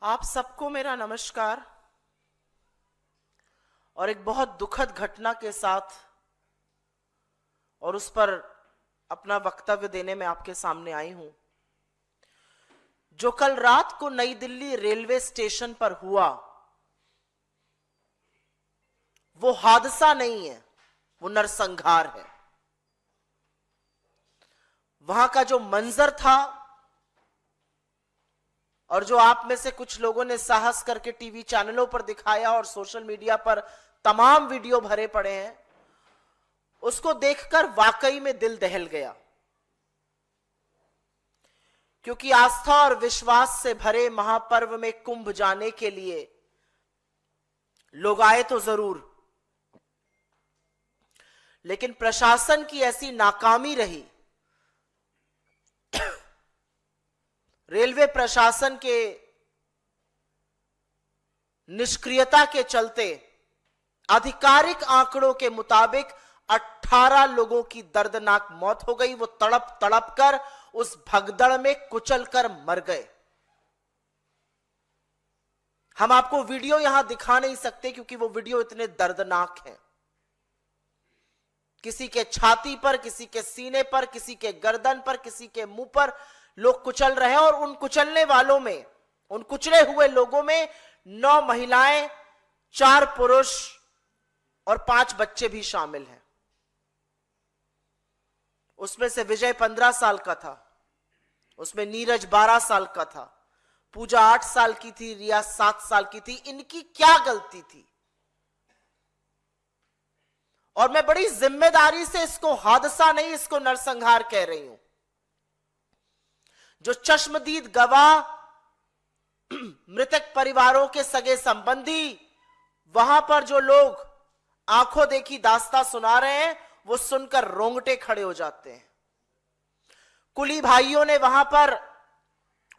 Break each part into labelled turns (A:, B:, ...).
A: आप सबको मेरा नमस्कार। और एक बहुत दुखद घटना के साथ और उस पर अपना वक्तव्य देने में आपके सामने आई हूं। जो कल रात को नई दिल्ली रेलवे स्टेशन पर हुआ वो हादसा नहीं है, वो नरसंहार है। वहां का जो मंजर था और जो आप में से कुछ लोगों ने साहस करके टीवी चैनलों पर दिखाया और सोशल मीडिया पर तमाम वीडियो भरे पड़े हैं, उसको देखकर वाकई में दिल दहल गया। क्योंकि आस्था और विश्वास से भरे महापर्व में कुंभ जाने के लिए लोग आए तो जरूर, लेकिन प्रशासन की ऐसी नाकामी रही, रेलवे प्रशासन के निष्क्रियता के चलते आधिकारिक आंकड़ों के मुताबिक 18 लोगों की दर्दनाक मौत हो गई। वो तड़प तड़प कर उस भगदड़ में कुचल कर मर गए। हम आपको वीडियो यहां दिखा नहीं सकते क्योंकि वो वीडियो इतने दर्दनाक हैं। किसी के छाती पर, किसी के सीने पर, किसी के गर्दन पर, किसी के मुंह पर लोग कुचल रहे हैं। और उन कुचलने वालों में, उन कुचले हुए लोगों में 9 महिलाएं, 4 पुरुष और 5 बच्चे भी शामिल हैं। उसमें से विजय 15 साल का था, उसमें नीरज 12 साल का था, पूजा 8 साल की थी, रिया 7 साल की थी। इनकी क्या गलती थी? और मैं बड़ी जिम्मेदारी से इसको हादसा नहीं, इसको नरसंहार कह रही हूं। जो चश्मदीद गवाह, मृतक परिवारों के सगे संबंधी, वहां पर जो लोग आंखों देखी दास्तां सुना रहे हैं, वो सुनकर रोंगटे खड़े हो जाते हैं। कुली भाइयों ने वहां पर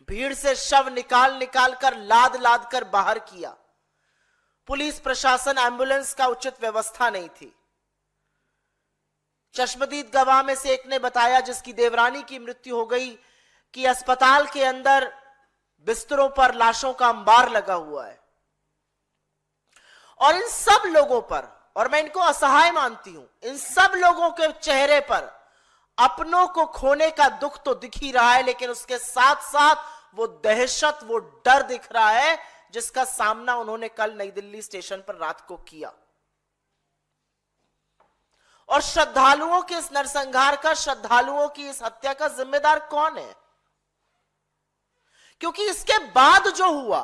A: भीड़ से शव निकाल निकाल कर, लाद लाद कर बाहर किया। पुलिस प्रशासन, एम्बुलेंस का उचित व्यवस्था नहीं थी। चश्मदीद गवाह में से एक ने बताया, जिसकी देवरानी की मृत्यु हो गई, कि अस्पताल के अंदर बिस्तरों पर लाशों का अंबार लगा हुआ है। और इन सब लोगों पर, और मैं इनको असहाय मानती हूं, इन सब लोगों के चेहरे पर अपनों को खोने का दुख तो दिख ही रहा है, लेकिन उसके साथ साथ वो दहशत, वो डर दिख रहा है जिसका सामना उन्होंने कल नई दिल्ली स्टेशन पर रात को किया। और श्रद्धालुओं के इस नरसंहार का, श्रद्धालुओं की इस हत्या का जिम्मेदार कौन है? क्योंकि इसके बाद जो हुआ,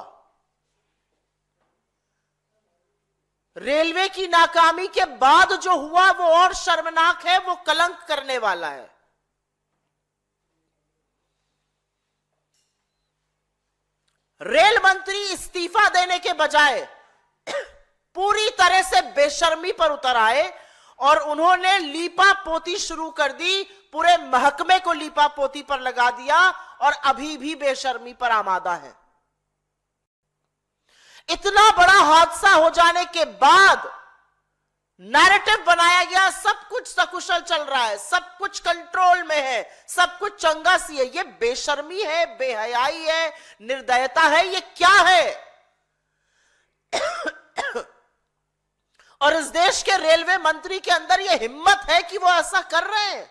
A: रेलवे की नाकामी के बाद जो हुआ, वो और शर्मनाक है, वो कलंक करने वाला है। रेल मंत्री इस्तीफा देने के बजाय पूरी तरह से बेशर्मी पर उतर आए और उन्होंने लीपा पोती शुरू कर दी, पूरे महकमे को लीपा पोती पर लगा दिया और अभी भी बेशर्मी पर आमादा है। इतना बड़ा हादसा हो जाने के बाद नैरेटिव बनाया गया, सब कुछ सकुशल चल रहा है, सब कुछ कंट्रोल में है, सब कुछ चंगा सी है। ये बेशर्मी है, बेहयाई है, निर्दयता है, ये क्या है? और इस देश के रेलवे मंत्री के अंदर यह हिम्मत है कि वो ऐसा कर रहे हैं।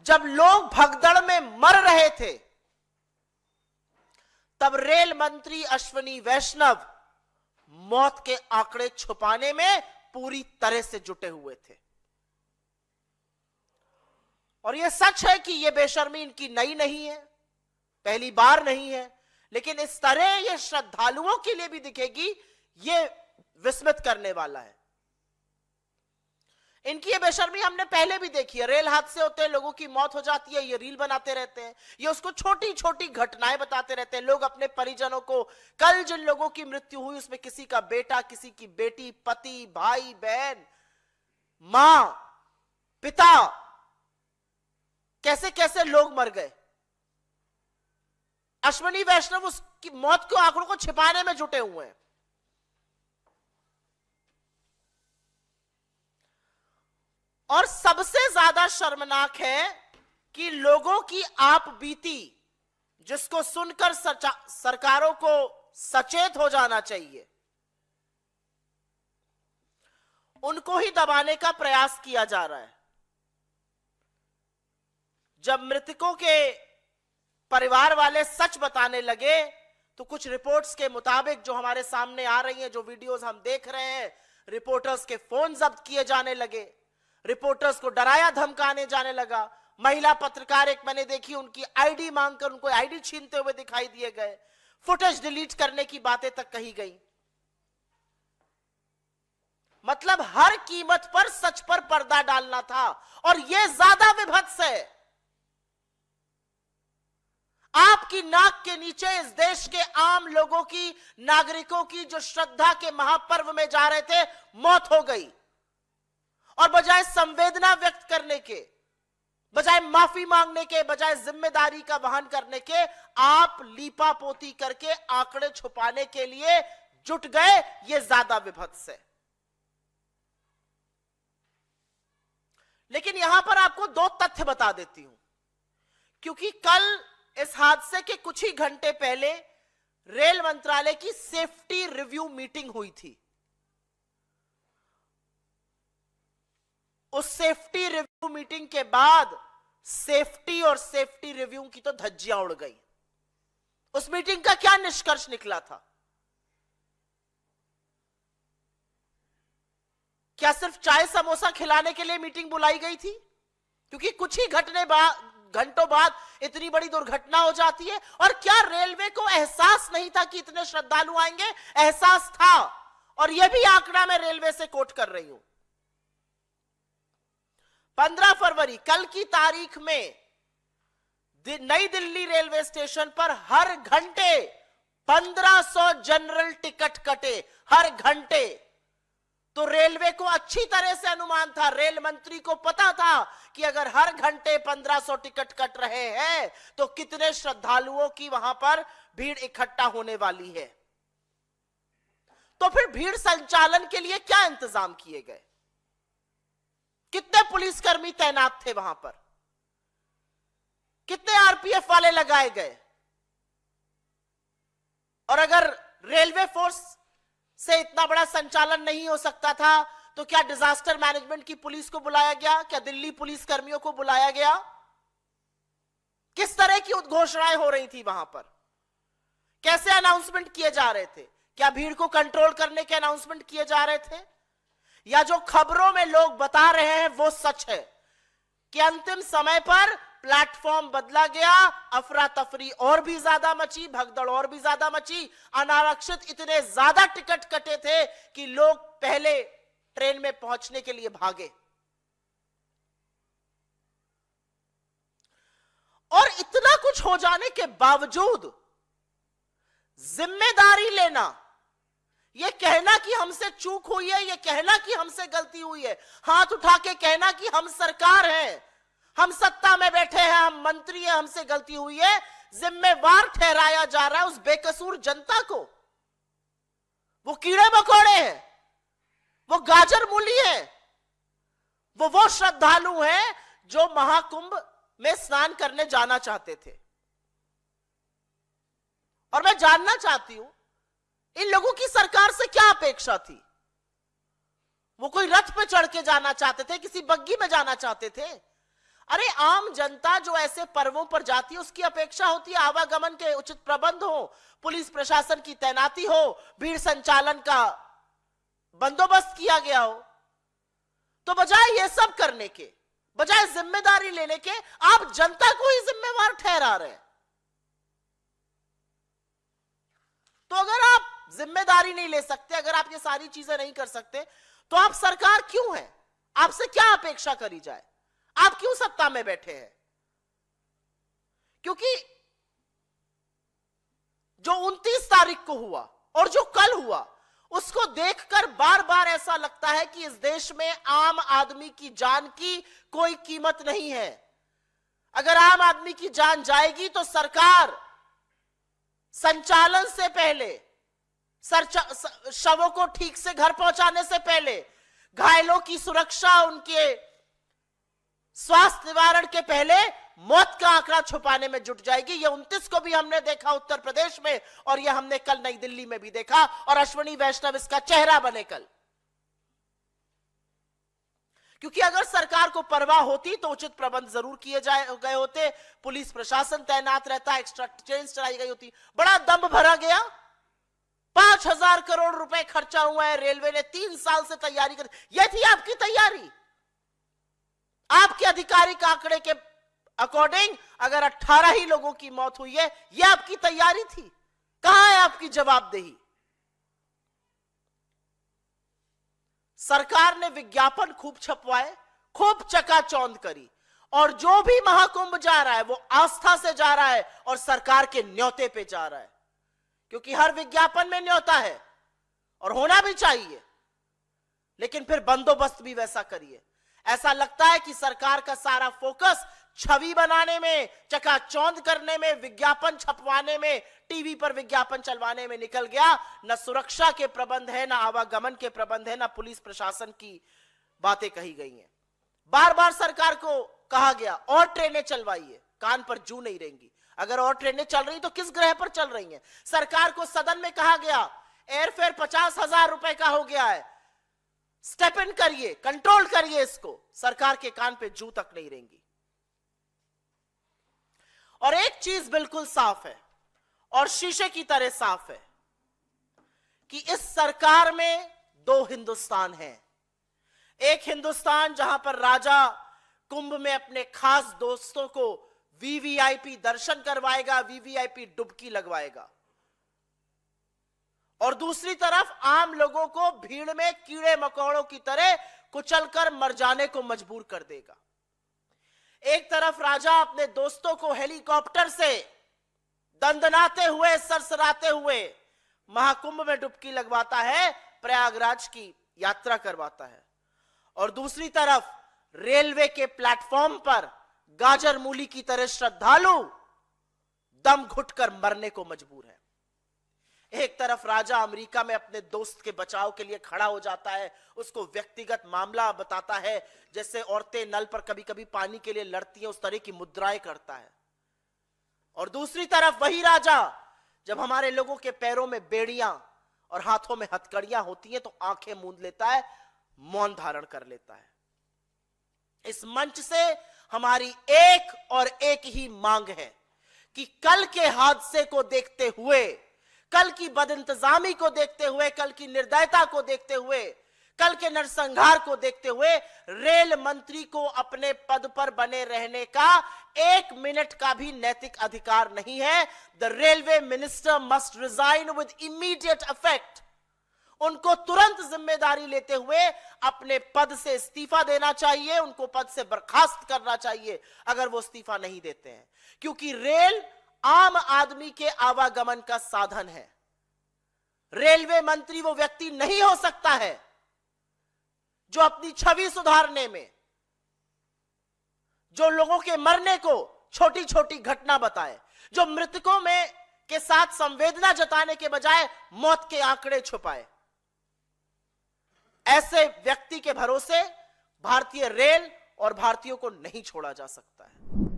A: जब लोग भगदड़ में मर रहे थे, तब रेल मंत्री अश्विनी वैष्णव मौत के आंकड़े छुपाने में पूरी तरह से जुटे हुए थे। और यह सच है कि यह बेशर्मी इनकी नई नहीं है, पहली बार नहीं है, लेकिन इस तरह यह श्रद्धालुओं के लिए भी दिखेगी, यह विस्मित करने वाला है। इनकी ये बेशर्मी हमने पहले भी देखी है। रेल हादसे होते हैं, लोगों की मौत हो जाती है, ये रील बनाते रहते हैं, ये उसको छोटी छोटी घटनाएं बताते रहते हैं। लोग अपने परिजनों को, कल जिन लोगों की मृत्यु हुई उसमें किसी का बेटा, किसी की बेटी, पति, भाई, बहन, मां, पिता, कैसे कैसे लोग मर गए। अश्विनी वैष्णव उसकी मौत के आंकड़ों को छिपाने में जुटे हुए हैं। और सबसे ज्यादा शर्मनाक है कि लोगों की आप बीती, जिसको सुनकर सरकारों को सचेत हो जाना चाहिए, उनको ही दबाने का प्रयास किया जा रहा है। जब मृतकों के परिवार वाले सच बताने लगे तो कुछ रिपोर्ट्स के मुताबिक जो हमारे सामने आ रही हैं, जो वीडियोस हम देख रहे हैं, रिपोर्टर्स के फोन जब्त किए जाने लगे, रिपोर्टर्स को डराया धमकाने जाने लगा। महिला पत्रकार एक मैंने देखी, उनकी आईडी मांगकर उनको आईडी छीनते हुए दिखाई दिए गए, फुटेज डिलीट करने की बातें तक कही गई। मतलब हर कीमत पर सच पर पर्दा डालना था, और यह ज्यादा विभत्स है। आपकी नाक के नीचे इस देश के आम लोगों की, नागरिकों की, जो श्रद्धा के महापर्व में जा रहे थे, मौत हो गई। और बजाय संवेदना व्यक्त करने के, बजाय माफी मांगने के, बजाय जिम्मेदारी का वहन करने के, आप लीपापोती करके आंकड़े छुपाने के लिए जुट गए। यह ज्यादा विभत्स है। लेकिन यहां पर आपको दो तथ्य बता देती हूं, क्योंकि कल इस हादसे के कुछ ही घंटे पहले रेल मंत्रालय की सेफ्टी रिव्यू मीटिंग हुई थी। उस सेफ्टी रिव्यू मीटिंग के बाद सेफ्टी और सेफ्टी रिव्यू की तो धज्जियां उड़ गई। उस मीटिंग का क्या निष्कर्ष निकला था? क्या सिर्फ चाय समोसा खिलाने के लिए मीटिंग बुलाई गई थी? क्योंकि कुछ ही घंटों बाद इतनी बड़ी दुर्घटना हो जाती है। और क्या रेलवे को एहसास नहीं था कि इतने श्रद्धालु आएंगे? एहसास था, और यह भी आंकड़ा मैं रेलवे से कोट कर रही हूं। 15 फरवरी कल की तारीख में नई दिल्ली रेलवे स्टेशन पर हर घंटे 1500 जनरल टिकट कटे, हर घंटे। तो रेलवे को अच्छी तरह से अनुमान था, रेल मंत्री को पता था कि अगर हर घंटे 1500 टिकट कट रहे हैं तो कितने श्रद्धालुओं की वहां पर भीड़ इकट्ठा होने वाली है। तो फिर भीड़ संचालन के लिए क्या इंतजाम किए गए? कितने पुलिसकर्मी तैनात थे वहां पर? कितने आरपीएफ वाले लगाए गए? और अगर रेलवे फोर्स से इतना बड़ा संचालन नहीं हो सकता था तो क्या डिजास्टर मैनेजमेंट की पुलिस को बुलाया गया? क्या दिल्ली पुलिस कर्मियों को बुलाया गया? किस तरह की उद्घोषणाएं हो रही थी वहां पर? कैसे अनाउंसमेंट किए जा रहे थे? क्या भीड़ को कंट्रोल करने के अनाउंसमेंट किए जा रहे थे, या जो खबरों में लोग बता रहे हैं वो सच है कि अंतिम समय पर प्लेटफॉर्म बदला गया, अफरा तफरी और भी ज्यादा मची, भगदड़ और भी ज्यादा मची, अनारक्षित इतने ज्यादा टिकट कटे थे कि लोग पहले ट्रेन में पहुंचने के लिए भागे। और इतना कुछ हो जाने के बावजूद जिम्मेदारी लेना, यह कहना कि हमसे चूक हुई है, यह कहना कि हमसे गलती हुई है, हाथ उठा के कहना कि हम सरकार हैं, हम सत्ता में बैठे हैं, हम मंत्री हैं, हमसे गलती हुई है, जिम्मेवार ठहराया जा रहा है उस बेकसूर जनता को। वो कीड़े मकोड़े हैं, वो गाजर मूली है, वो श्रद्धालु हैं जो महाकुंभ में स्नान करने जाना चाहते थे। और मैं जानना चाहती हूं इन लोगों की सरकार से क्या अपेक्षा थी? वो कोई रथ पे चढ़ के जाना चाहते थे, किसी बग्गी में जाना चाहते थे? अरे आम जनता जो ऐसे पर्वों पर जाती है उसकी अपेक्षा होती है आवागमन के उचित प्रबंध हो, पुलिस प्रशासन की तैनाती हो, भीड़ संचालन का बंदोबस्त किया गया हो। तो बजाय ये सब करने के, बजाय जिम्मेदारी लेने के, आप जनता को ही जिम्मेवार ठहरा रहे हैं। तो अगर आप जिम्मेदारी नहीं ले सकते, अगर आप ये सारी चीजें नहीं कर सकते, तो आप सरकार क्यों है? आपसे क्या अपेक्षा करी जाए? आप क्यों सत्ता में बैठे हैं? क्योंकि जो 29 तारीख को हुआ और जो कल हुआ, उसको देखकर बार बार ऐसा लगता है कि इस देश में आम आदमी की जान की कोई कीमत नहीं है। अगर आम आदमी की जान जाएगी तो सरकार संचालन से पहले, शवों को ठीक से घर पहुंचाने से पहले, घायलों की सुरक्षा, उनके स्वास्थ्य निवारण के पहले मौत का आंकड़ा छुपाने में जुट जाएगी। ये 29 को भी हमने देखा उत्तर प्रदेश में, और ये हमने कल नई दिल्ली में भी देखा, और अश्विनी वैष्णव इसका चेहरा बने कल। क्योंकि अगर सरकार को परवाह होती तो उचित प्रबंध जरूर किए गए होते, पुलिस प्रशासन तैनात रहता, एक्स्ट्रा ट्रेन चलाई गई होती। बड़ा दम्भ भरा गया। 5,000 करोड़ रुपए खर्चा हुआ है, रेलवे ने 3 साल से तैयारी कर। यह थी आपकी तैयारी। आपके आधिकारिक आंकड़े के अकॉर्डिंग अगर 18 ही लोगों की मौत हुई है, यह आपकी तैयारी थी। कहां है आपकी जवाबदेही? सरकार ने विज्ञापन खूब छपवाए, खूब चकाचौंध करी, और जो भी महाकुंभ जा रहा है वो आस्था से जा रहा है और सरकार के न्योते पे जा रहा है। क्योंकि हर विज्ञापन में न्योता है और होना भी चाहिए, लेकिन फिर बंदोबस्त भी वैसा करिए। ऐसा लगता है कि सरकार का सारा फोकस छवि बनाने में, चकाचौंध करने में, विज्ञापन छपवाने में, टीवी पर विज्ञापन चलवाने में निकल गया। न सुरक्षा के प्रबंध है, न आवागमन के प्रबंध है, न पुलिस प्रशासन की बातें कही गई हैं। बार बार सरकार को कहा गया और ट्रेनें चलवाइए, कान पर जू नहीं रहेंगी। अगर और ट्रेनें चल रही तो किस ग्रह पर चल रही हैं? सरकार को सदन में कहा गया एयरफेयर 50,000 रुपए का हो गया है, स्टेप इन करिए, कंट्रोल करिए इसको। सरकार के कान पे जू तक नहीं रहेंगी। और एक चीज बिल्कुल साफ है, और शीशे की तरह साफ है, कि इस सरकार में 2 हिंदुस्तान हैं। एक हिंदुस्तान जहां पर राजा कुंभ में अपने खास दोस्तों को वीवीआईपी दर्शन करवाएगा, वीवीआईपी डुबकी लगवाएगा, और दूसरी तरफ आम लोगों को भीड़ में कीड़े मकोड़ों की तरह कुचलकर मर जाने को मजबूर कर देगा। एक तरफ राजा अपने दोस्तों को हेलीकॉप्टर से दंदनाते हुए, सरसराते हुए महाकुंभ में डुबकी लगवाता है, प्रयागराज की यात्रा करवाता है, और दूसरी तरफ रेलवे के प्लेटफॉर्म पर गाजर मूली की तरह श्रद्धालु दम घुटकर मरने को मजबूर है। एक तरफ राजा अमेरिका में अपने दोस्त के बचाव के लिए खड़ा हो जाता है, उसको व्यक्तिगत मामला बताता है, जैसे औरतें नल पर कभी कभी पानी के लिए लड़ती हैं, उस तरह की मुद्राएं करता है। और दूसरी तरफ वही राजा जब हमारे लोगों के पैरों में बेड़ियां और हाथों में हथकड़ियां होती हैं तो आंखें मूंद लेता है, मौन धारण कर लेता है। इस मंच से हमारी एक और एक ही मांग है कि कल के हादसे को देखते हुए, कल की बदइंतजामी को देखते हुए, कल की निर्दयता को देखते हुए, कल के नरसंहार को देखते हुए रेल मंत्री को अपने पद पर बने रहने का 1 मिनट का भी नैतिक अधिकार नहीं है। The railway minister must resign with immediate effect. उनको तुरंत जिम्मेदारी लेते हुए अपने पद से इस्तीफा देना चाहिए, उनको पद से बर्खास्त करना चाहिए अगर वो इस्तीफा नहीं देते हैं। क्योंकि रेल आम आदमी के आवागमन का साधन है। रेलवे मंत्री वो व्यक्ति नहीं हो सकता है जो अपनी छवि सुधारने में, जो लोगों के मरने को छोटी छोटी घटना बताए, जो मृतकों में के साथ संवेदना जताने के बजाय मौत के आंकड़े छुपाए। ऐसे व्यक्ति के भरोसे भारतीय रेल और भारतीयों को नहीं छोड़ा जा सकता है।